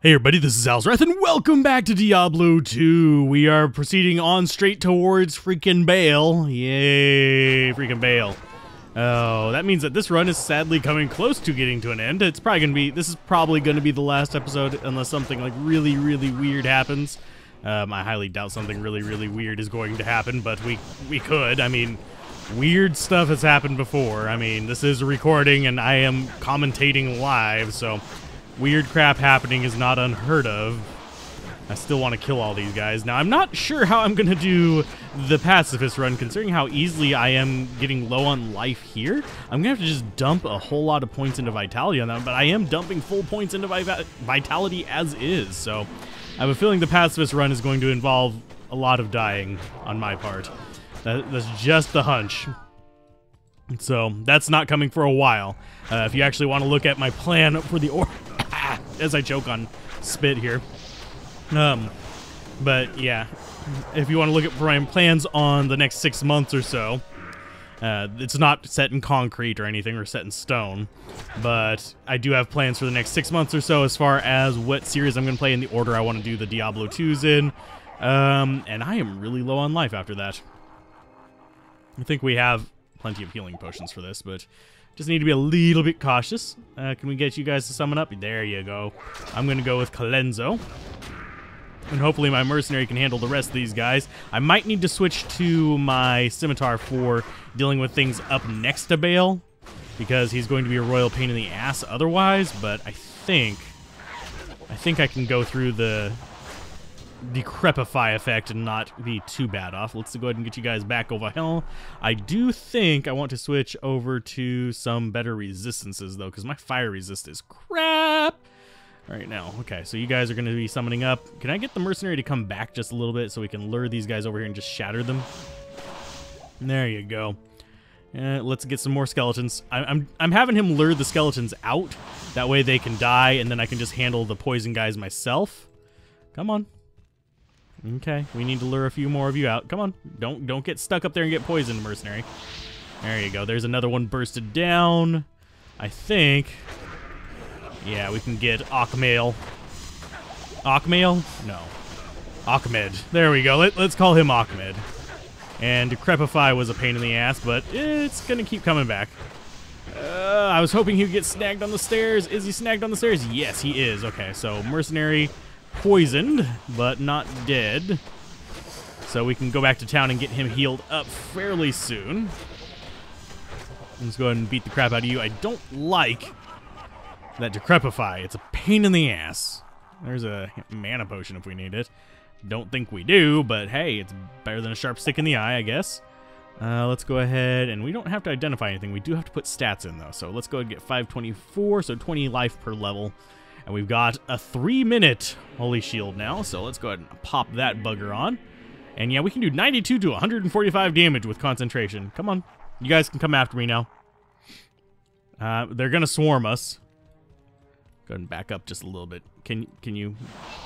Hey everybody, this is Alzorath, and welcome back to Diablo 2. We are proceeding on straight towards freaking Baal. Yay, freaking Baal. Oh, that means that this run is sadly coming close to getting to an end. It's probably going to be, this is probably going to be the last episode unless something like really weird happens. I highly doubt something really weird is going to happen, but we could. I mean, weird stuff has happened before. I mean, this is a recording and I am commentating live, so weird crap happening is not unheard of. I still want to kill all these guys. Now, I'm not sure how I'm going to do the pacifist run, considering how easily I am getting low on life here. I'm going to have to just dump a whole lot of points into vitality on that, but I am dumping full points into vitality as is, so I have a feeling the pacifist run is going to involve a lot of dying on my part. That's just the hunch. So, that's not coming for a while. If you actually want to look at my plan for the as I choke on spit here. But yeah, if you want to look at my plans on the next 6 months or so, it's not set in concrete or anything or set in stone, but I do have plans for the next 6 months or so as far as what series I'm going to play in the order I want to do the Diablo 2s in. And I am really low on life after that. I think we have plenty of healing potions for this, but just need to be a little bit cautious. Can we get you guys to summon up? There you go. I'm going to go with Colenso. And hopefully my mercenary can handle the rest of these guys. I might need to switch to my scimitar for dealing with things up next to Baal, because he's going to be a royal pain in the ass otherwise, but I think I can go through the decrepify effect and not be too bad off. Let's go ahead and get you guys back over here. I do think I want to switch over to some better resistances though, because my fire resist is crap right now. Okay, so you guys are going to be summoning up. Can I get the mercenary to come back just a little bit so we can lure these guys over here and just shatter them? There you go. Let's get some more skeletons. I'm having him lure the skeletons out. That way they can die, and then I can just handle the poison guys myself. Come on. Okay, we need to lure a few more of you out. Come on, don't get stuck up there and get poisoned, mercenary. There you go. There's another one bursted down. I think. Yeah, we can get Akmail. Akmail? No. Ahmed. There we go. Let's call him Ahmed. And Decrepify was a pain in the ass, but it's gonna keep coming back. I was hoping he would get snagged on the stairs. Is he snagged on the stairs? Yes, he is. Okay, so mercenary poisoned, but not dead. So we can go back to town and get him healed up fairly soon. Let's go ahead and beat the crap out of you. I don't like that Decrepify. It's a pain in the ass. There's a mana potion if we need it. Don't think we do, but hey, it's better than a sharp stick in the eye, I guess. Let's go ahead, and we don't have to identify anything. We do have to put stats in, though. So let's go ahead and get 524, so 20 life per level. And we've got a 3-minute Holy Shield now, so let's go ahead and pop that bugger on. And yeah, we can do 92 to 145 damage with concentration. Come on. You guys can come after me now. They're going to swarm us. Go ahead and back up just a little bit. Can you...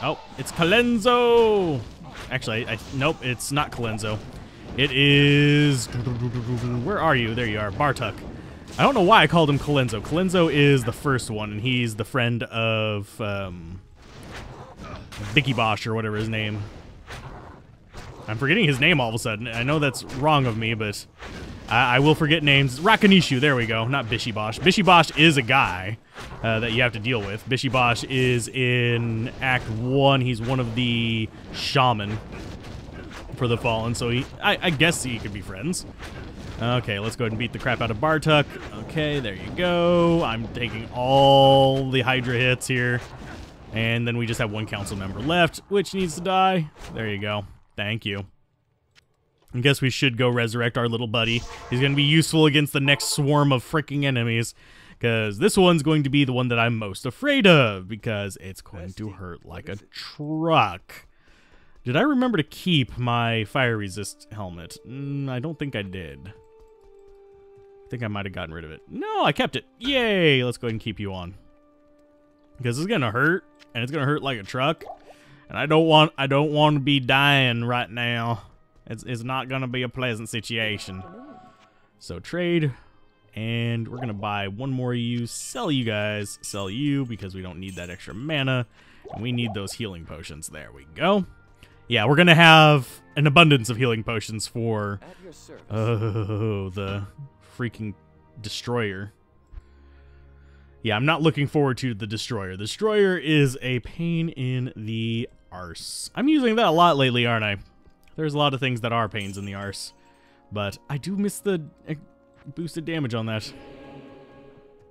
Oh, it's Colenso! Actually, nope, it's not Colenso. It is... Where are you? There you are. Bartuk. I don't know why I called him Colenso. Colenso is the first one, and he's the friend of Vicky Bosch or whatever his name. I'm forgetting his name all of a sudden. I know that's wrong of me, but I will forget names. Rakanishu, there we go. Not Bishi Bosch. Bishi Bosch is a guy that you have to deal with. Bishi Bosch is in Act 1. He's one of the shaman for the Fallen, so I guess he could be friends. Okay, let's go ahead and beat the crap out of Bartuk. Okay, there you go. I'm taking all the Hydra hits here. And then we just have one council member left, which needs to die. There you go. Thank you. I guess we should go resurrect our little buddy. He's going to be useful against the next swarm of freaking enemies, because this one's going to be the one that I'm most afraid of, because it's going to hurt like a truck. Did I remember to keep my fire resist helmet? I don't think I did. I think I might have gotten rid of it. No, I kept it. Yay! Let's go ahead and keep you on, because it's gonna hurt, and it's gonna hurt like a truck. And I don't want to be dying right now. It's not gonna be a pleasant situation. So trade, And we're going to buy one more of you, sell you guys, sell you, because we don't need that extra mana. And we need those healing potions. There we go. Yeah, we're going to have an abundance of healing potions for the freaking Destroyer. Yeah, I'm not looking forward to the Destroyer. The Destroyer is a pain in the arse. I'm using that a lot lately, aren't I? There's a lot of things that are pains in the arse. But I do miss the boosted damage on that.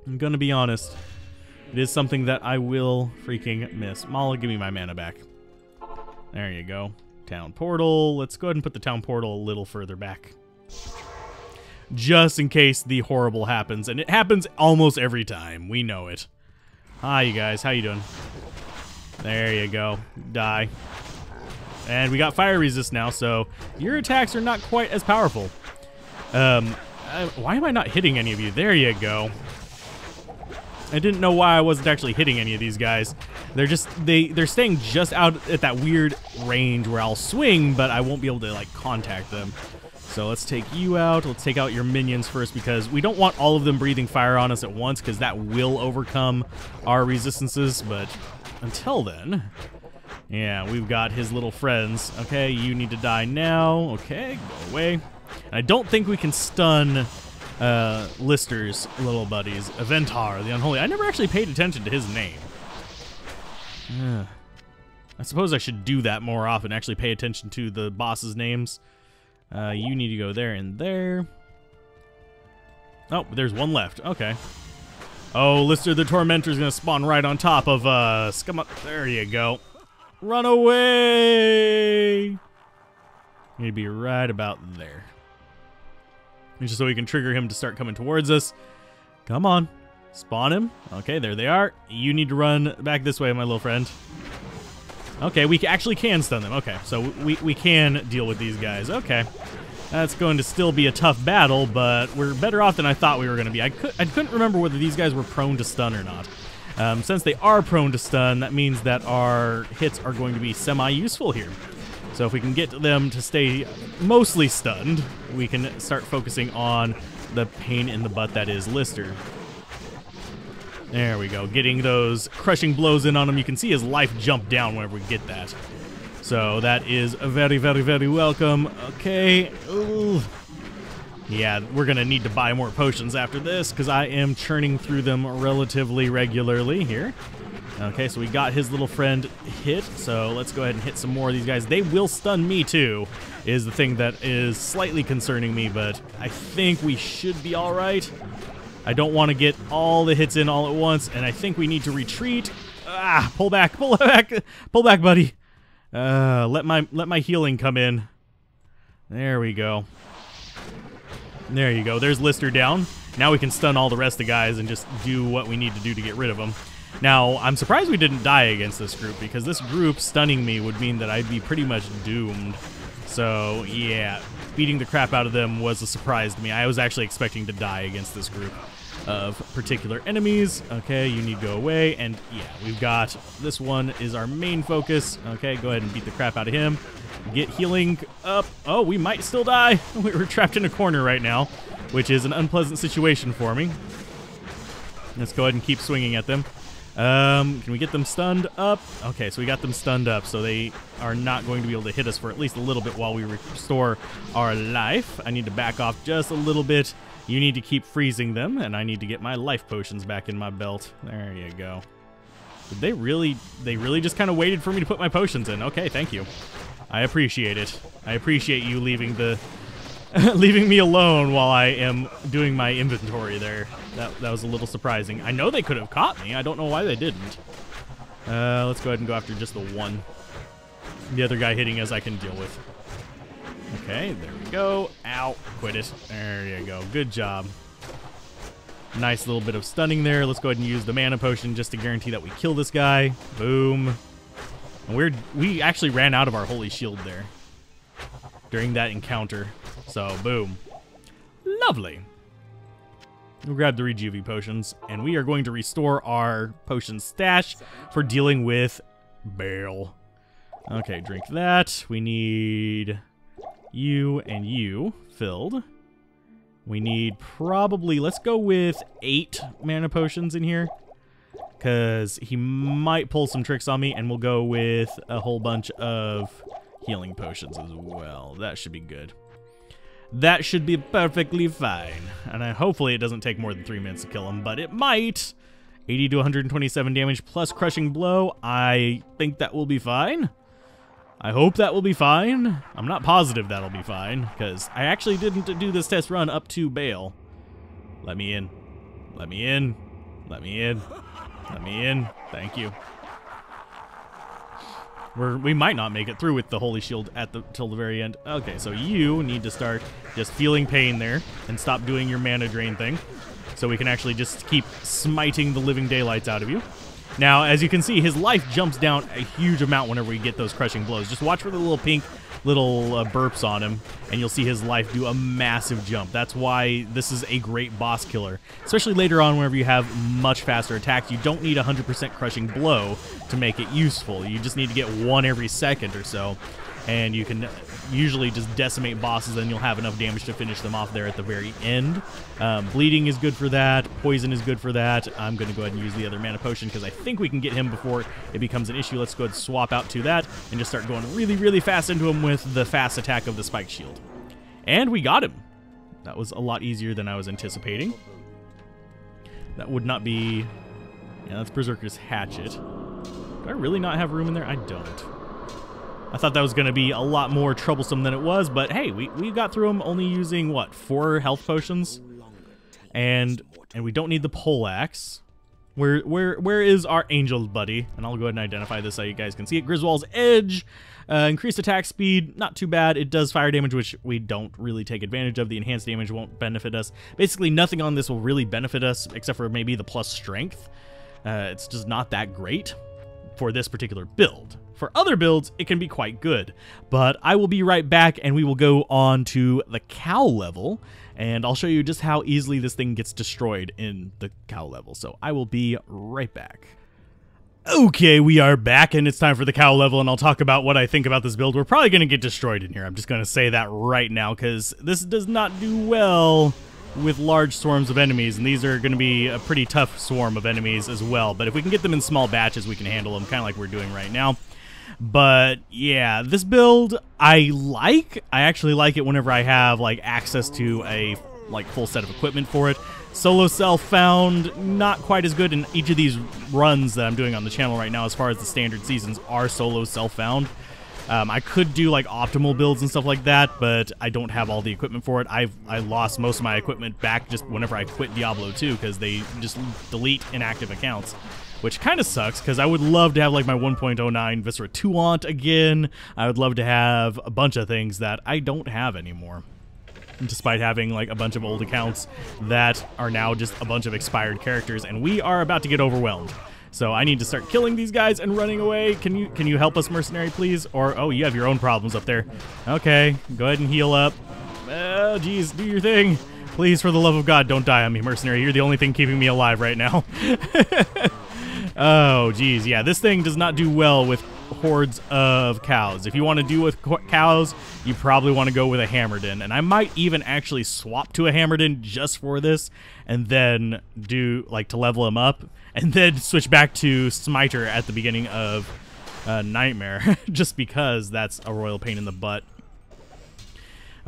I'm gonna be honest. It is something that I will freaking miss. Mala, give me my mana back. There you go. Town portal. Let's go ahead and put the town portal a little further back. Just in case the horrible happens. And it happens almost every time. We know it. Hi, you guys. How you doing? There you go. Die. And we got fire resist now, so your attacks are not quite as powerful. Why am I not hitting any of you? There you go. I didn't know why I wasn't actually hitting any of these guys. They're just, they're staying just out at that weird range where I'll swing, but I won't be able to, like, contact them. So let's take you out. Let's take out your minions first, because we don't want all of them breathing fire on us at once, because that will overcome our resistances. But until then, yeah, we've got his little friends. Okay, you need to die now. Okay, go away. And I don't think we can stun Lister's little buddies. Aventar, the Unholy. I never actually paid attention to his name. I suppose I should do that more often, actually pay attention to the boss's names. You need to go there and there. Oh, there's one left. Okay. Oh, Lister the Tormentor is going to spawn right on top of there you go. Run away! Need to be right about there. Just so we can trigger him to start coming towards us. Come on. Spawn him. Okay, there they are. You need to run back this way, my little friend. Okay, we actually can stun them. Okay, so we can deal with these guys. Okay. That's going to still be a tough battle, but we're better off than I thought we were going to be. I couldn't remember whether these guys were prone to stun or not. Since they are prone to stun, that means that our hits are going to be semi-useful here. So if we can get them to stay mostly stunned, we can start focusing on the pain in the butt that is Lister. There we go. Getting those crushing blows in on him. You can see his life jump down whenever we get that. So that is very, very, very welcome. Okay. Ooh. Yeah, we're going to need to buy more potions after this, because I am churning through them relatively regularly here. Okay, so we got his little friend hit, so let's go ahead and hit some more of these guys. They will stun me too, is the thing that is slightly concerning me, but I think we should be all right. I don't want to get all the hits in all at once, and I think we need to retreat. Ah, pull back, buddy. Let my healing come in. There we go. There you go. There's Lister down. Now we can stun all the rest of the guys and just do what we need to do to get rid of them. Now, I'm surprised we didn't die against this group, because this group stunning me would mean that I'd be pretty much doomed. So, yeah, beating the crap out of them was a surprise to me. I was actually expecting to die against this group of particular enemies. Okay, you need to go away. And, yeah, we've got this one is our main focus. Okay, go ahead and beat the crap out of him. Get healing up. Oh, we might still die. We're trapped in a corner right now, which is an unpleasant situation for me. Let's go ahead and keep swinging at them. Can we get them stunned up? Okay, so we got them stunned up, so they are not going to be able to hit us for at least a little bit while we restore our life. I need to back off just a little bit. You need to keep freezing them, and I need to get my life potions back in my belt. There you go. Did they really just kind of waited for me to put my potions in. Okay, thank you. I appreciate it. I appreciate you leaving me alone while I am doing my inventory there. That was a little surprising. I know they could have caught me. I don't know why they didn't. Let's go ahead and go after just the one. The other guy hitting us I can deal with. Okay, there we go. Ow, quit it. There you go. Good job. Nice little bit of stunning there. Let's go ahead and use the mana potion just to guarantee that we kill this guy. Boom. And we actually ran out of our holy shield there during that encounter. So, boom. Lovely. We'll grab the Rejuve potions, and we are going to restore our potion stash for dealing with Bale. Okay, drink that. We need you and you filled. We need probably, let's go with 8 mana potions in here, because he might pull some tricks on me, and we'll go with a whole bunch of healing potions as well. That should be good. That should be perfectly fine. And hopefully it doesn't take more than 3 minutes to kill him, but it might. 80 to 127 damage plus crushing blow. I think that will be fine. I hope that will be fine. I'm not positive that'll be fine, because I actually didn't do this test run up to Bale. Let me in. Let me in. Let me in. Let me in. Thank you. We might not make it through with the Holy Shield till the very end. Okay, so you need to start just feeling pain there and stop doing your mana drain thing, so we can actually just keep smiting the living daylights out of you. Now, as you can see, his life jumps down a huge amount whenever we get those crushing blows. Just watch for the little pink burps on him, and you'll see his life do a massive jump. That's why this is a great boss killer, especially later on whenever you have much faster attacks. You don't need 100% crushing blow to make it useful. You just need to get 1 every second or so, and you can usually just decimate bosses, and you'll have enough damage to finish them off there at the very end. Bleeding is good for that. Poison is good for that. I'm going to go ahead and use the other mana potion because I think we can get him before it becomes an issue. Let's go ahead and swap out to that and just start going really, really fast into him with the fast attack of the spike shield. And we got him. That was a lot easier than I was anticipating. That would not be... Yeah, that's Berserker's Hatchet. Do I really not have room in there? I don't. I thought that was going to be a lot more troublesome than it was, but hey, we got through them only using, what, 4 health potions? And we don't need the poleaxe. Where is our angel buddy? And I'll go ahead and identify this so you guys can see it. Griswold's Edge. Increased attack speed, not too bad. It does fire damage, which we don't really take advantage of. The enhanced damage won't benefit us. Basically, nothing on this will really benefit us, except for maybe the plus strength. It's just not that great for this particular build. For other builds, it can be quite good. But I will be right back, and we will go on to the cow level, and I'll show you just how easily this thing gets destroyed in the cow level. So I will be right back. Okay, we are back, and it's time for the cow level, and I'll talk about what I think about this build. We're probably going to get destroyed in here. I'm just going to say that right now, because this does not do well with large swarms of enemies, and these are going to be a pretty tough swarm of enemies as well. But if we can get them in small batches, we can handle them, kind of like we're doing right now. But yeah, this build I actually like it whenever I have like access to a full set of equipment for it. Solo self found not quite as good in each of these runs that I'm doing on the channel right now, as far as the standard seasons are solo self found. I could do like optimal builds and stuff like that, but I don't have all the equipment for it. I lost most of my equipment back just whenever I quit Diablo 2, because they just delete inactive accounts, which kind of sucks, because I would love to have like my 1.09 Viscera Tuant again. I would love to have a bunch of things that I don't have anymore, despite having like a bunch of old accounts that are now just a bunch of expired characters, and we are about to get overwhelmed. So I need to start killing these guys and running away. Can you help us, mercenary, please? Or, oh, you have your own problems up there. Okay, go ahead and heal up. Oh, geez, do your thing. Please, for the love of God, don't die on me, mercenary. You're the only thing keeping me alive right now. Oh, geez, yeah, this thing does not do well with hordes of cows. If you want to do with cows, you probably want to go with a Hammerdin, and I might even actually swap to a Hammerdin just for this, and then do, like, to level him up, and then switch back to Smiter at the beginning of Nightmare, just because that's a royal pain in the butt.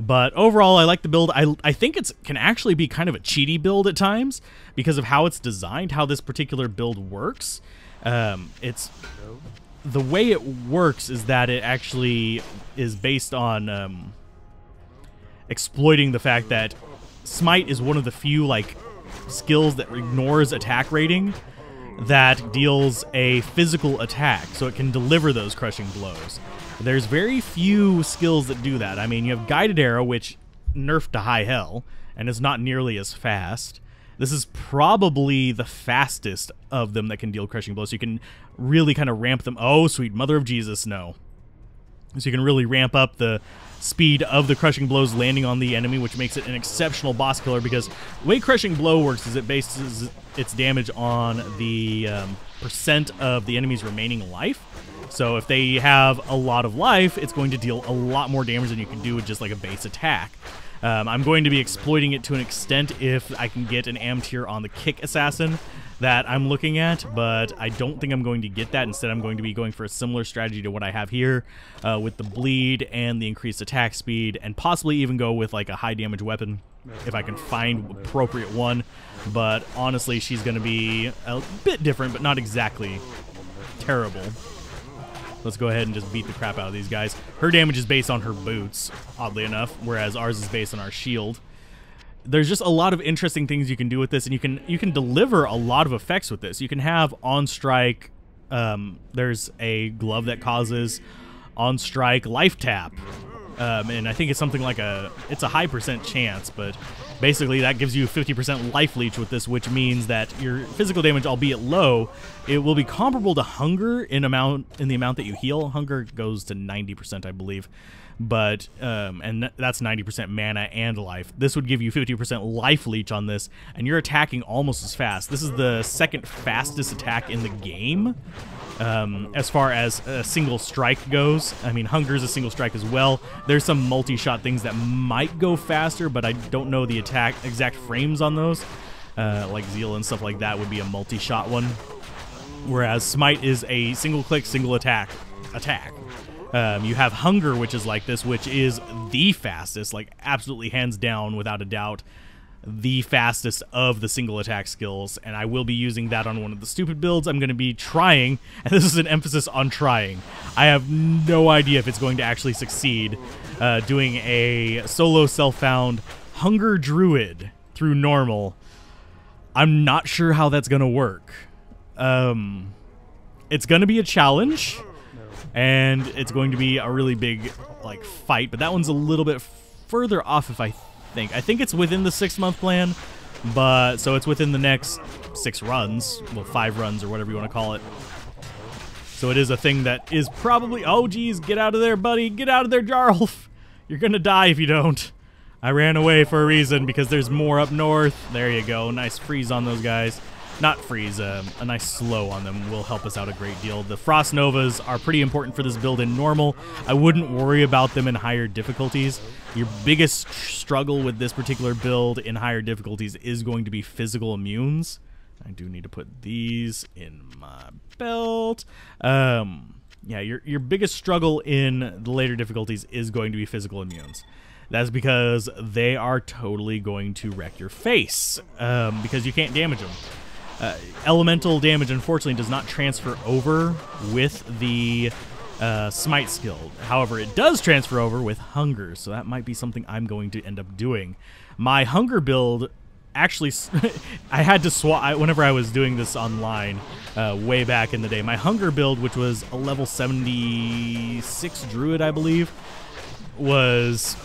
But overall, I like the build. I think it can actually be kind of a cheaty build at times because of how it's designed, how this particular build works. It's the way it works is that it actually is based on exploiting the fact that Smite is one of the few like skills that ignores attack rating, that deals a physical attack, so it can deliver those crushing blows. There's very few skills that do that. I mean, you have Guided Arrow, which nerfed to high hell, and is not nearly as fast. This is probably the fastest of them that can deal crushing blows, so you can really kind of ramp them. Oh, sweet mother of Jesus, no. So you can really ramp up the speed of the crushing blows landing on the enemy, which makes it an exceptional boss killer, because the way crushing blow works is it bases its damage on the percent of the enemy's remaining life. So if they have a lot of life, it's going to deal a lot more damage than you can do with just like a base attack. I'm going to be exploiting it to an extent if I can get an AM tier on the kick assassin that I'm looking at, but I don't think I'm going to get that. Instead, I'm going to be going for a similar strategy to what I have here with the bleed and the increased attack speed, and possibly even go with like a high damage weapon if I can find appropriate one. But honestly, she's going to be a bit different, but not exactly terrible. Let's go ahead and just beat the crap out of these guys. Her damage is based on her boots, oddly enough, whereas ours is based on our shield. There's just a lot of interesting things you can do with this, and you can deliver a lot of effects with this. You can have on strike. There's a glove that causes on strike life tap, and I think it's something like it's a high % chance, but basically that gives you 50% life leech with this, which means that your physical damage, albeit low, it will be comparable to hunger in the amount that you heal. Hunger goes to 90%, I believe. But and that's 90% mana and life. This would give you 50% life leech on this, and you're attacking almost as fast. This is the second fastest attack in the game as far as a single strike goes. I mean, hunger is a single strike as well. There's some multi-shot things that might go faster, but I don't know the exact frames on those. Like Zeal and stuff like that would be a multi-shot one, whereas Smite is a single click, single attack. You have Hunger, which is like this, which is the fastest, like absolutely hands down, without a doubt, the fastest of the single attack skills, and I will be using that on one of the stupid builds. I'm going to be trying, and this is an emphasis on trying. I have no idea if it's going to actually succeed, doing a solo self-found Hunger Druid through normal. I'm not sure how that's going to work. It's going to be a challenge, and it's going to be a really big like fight, but that one's a little bit further off. I think it's within the 6-month plan, but so it's within the next 6 runs, well, 5 runs or whatever you want to call it. So it is a thing that is probably, oh geez, get out of there, buddy, get out of there, Jarlf. You're gonna die if you don't. I ran away for a reason, because there's more up north. There you go, nice freeze on those guys. Not freeze, a nice slow on them will help us out a great deal. The Frost Novas are pretty important for this build in normal. I wouldn't worry about them in higher difficulties. Your biggest struggle with this particular build in higher difficulties is going to be physical immunes. I do need to put these in my belt. Yeah, your biggest struggle in the later difficulties is going to be physical immunes. That's because they are totally going to wreck your face, because you can't damage them. Elemental damage, unfortunately, does not transfer over with the Smite skill. However, it does transfer over with Hunger, so that might be something I'm going to end up doing. My Hunger build, actually, I had to swap, whenever I was doing this online way back in the day, my Hunger build, which was a level 76 Druid, I believe, was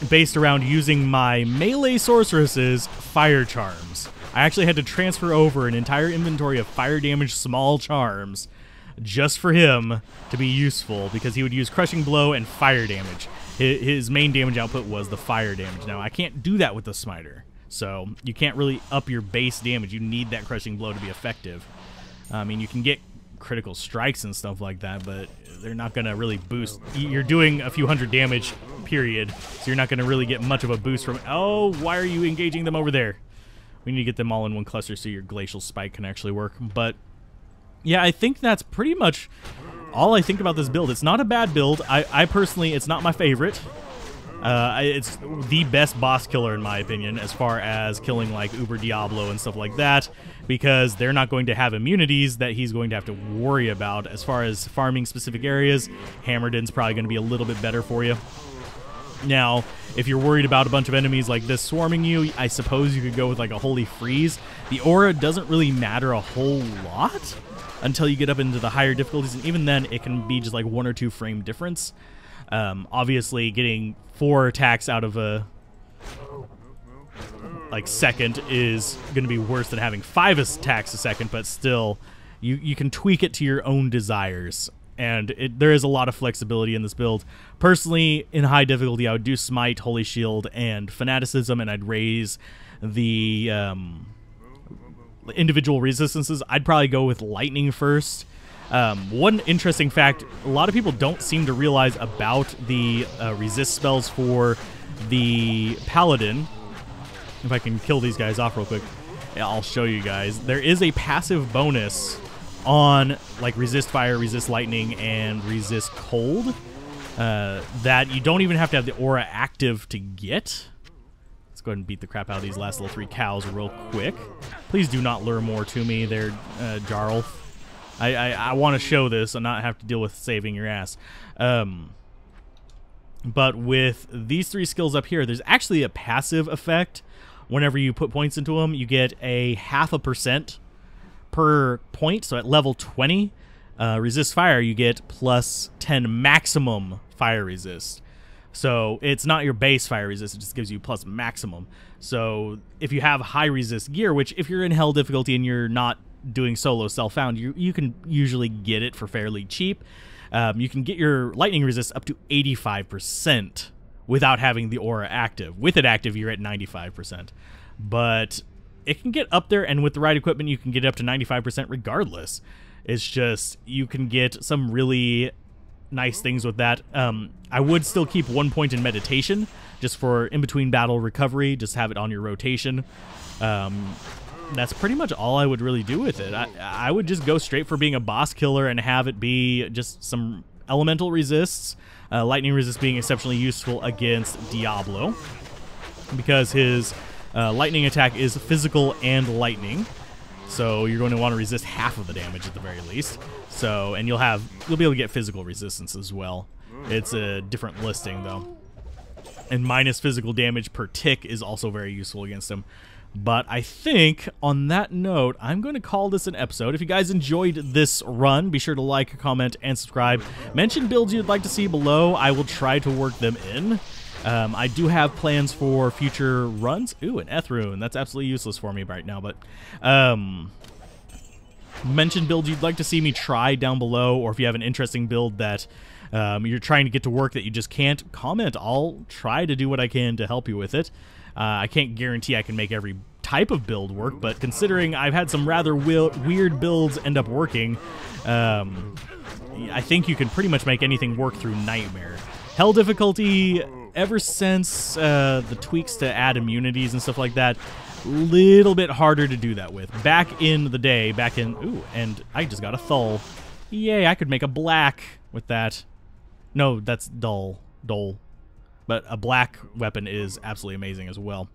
based around using my melee sorceresses' fire charms. I actually had to transfer over an entire inventory of fire damage small charms just for him to be useful, because he would use Crushing Blow and fire damage. His main damage output was the fire damage. Now, I can't do that with the Smiter, so you can't really up your base damage. You need that Crushing Blow to be effective. I mean, you can get critical strikes and stuff like that, but they're not going to really boost. You're doing a few hundred damage, period, so you're not going to really get much of a boost from it. Oh, why are you engaging them over there? We need to get them all in one cluster so your Glacial Spike can actually work. But yeah, I think that's pretty much all I think about this build. It's not a bad build. I personally, it's not my favorite. It's the best boss killer in my opinion, as far as killing like Uber Diablo and stuff like that, because they're not going to have immunities that he's going to have to worry about. As far as farming specific areas, Hammerdin's probably going to be a little bit better for you. Now, if you're worried about a bunch of enemies like this swarming you, I suppose you could go with like a Holy Freeze. The aura doesn't really matter a whole lot until you get up into the higher difficulties, and even then it can be just like 1 or 2 frame difference. Obviously, getting 4 attacks out of a like second is going to be worse than having 5 attacks a second, but still, you can tweak it to your own desires. And there is a lot of flexibility in this build. Personally, in high difficulty, I would do Smite, Holy Shield, and Fanaticism, and I'd raise the individual resistances. I'd probably go with Lightning first. One interesting fact, a lot of people don't seem to realize about the resist spells for the Paladin, if I can kill these guys off real quick, I'll show you guys. There is a passive bonus on like resist fire, resist lightning, and resist cold that you don't even have to have the aura active to get. Let's go ahead and beat the crap out of these last little 3 cows real quick. Please do not lure more to me there, Jarl. I want to show this and not have to deal with saving your ass. But with these 3 skills up here, there's actually a passive effect. Whenever you put points into them, you get a 0.5% per point. So at level 20, resist fire, you get plus 10 maximum fire resist. So it's not your base fire resist, it just gives you plus maximum. So if you have high resist gear, which if you're in hell difficulty and you're not doing solo self-found, you can usually get it for fairly cheap. You can get your lightning resist up to 85% without having the aura active. With it active, you're at 95%. But it can get up there, and with the right equipment, you can get up to 95% regardless. It's just, you can get some really nice things with that. I would still keep 1 point in meditation, just for in-between battle recovery, just have it on your rotation. That's pretty much all I would really do with it. I would just go straight for being a boss killer and have it be just some elemental resists. Lightning resist being exceptionally useful against Diablo, because his lightning attack is physical and lightning. So you're going to want to resist half of the damage at the very least. So, and you'll be able to get physical resistance as well. It's a different listing though. And minus physical damage per tick is also very useful against him. But I think on that note, I'm going to call this an episode. If you guys enjoyed this run, be sure to like, comment, and subscribe. Mention builds you'd like to see below. I will try to work them in. I do have plans for future runs. Ooh, an Ethrune. That's absolutely useless for me right now, but mention builds you'd like to see me try down below, or if you have an interesting build that you're trying to get to work that you just can't, comment. I'll try to do what I can to help you with it. I can't guarantee I can make every type of build work, but considering I've had some rather weird builds end up working, I think you can pretty much make anything work through Nightmare. Hell difficulty, ever since the tweaks to add immunities and stuff like that, little bit harder to do that with. Back in the day, ooh, and I just got a Thull. Yay, I could make a black with that. No, that's dull. But a black weapon is absolutely amazing as well.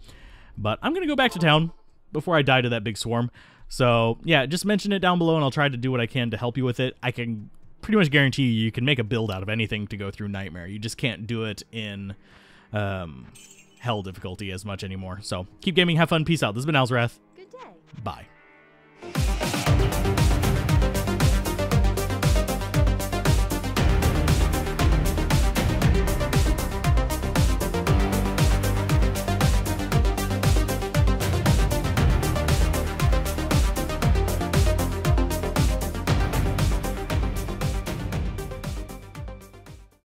But I'm going to go back to town before I die to that big swarm. So, yeah, just mention it down below, and I'll try to do what I can to help you with it. I can pretty much guarantee you can make a build out of anything to go through Nightmare. You just can't do it in Hell difficulty as much anymore. So, keep gaming, have fun, peace out. This has been Alzorath. Good day. Bye.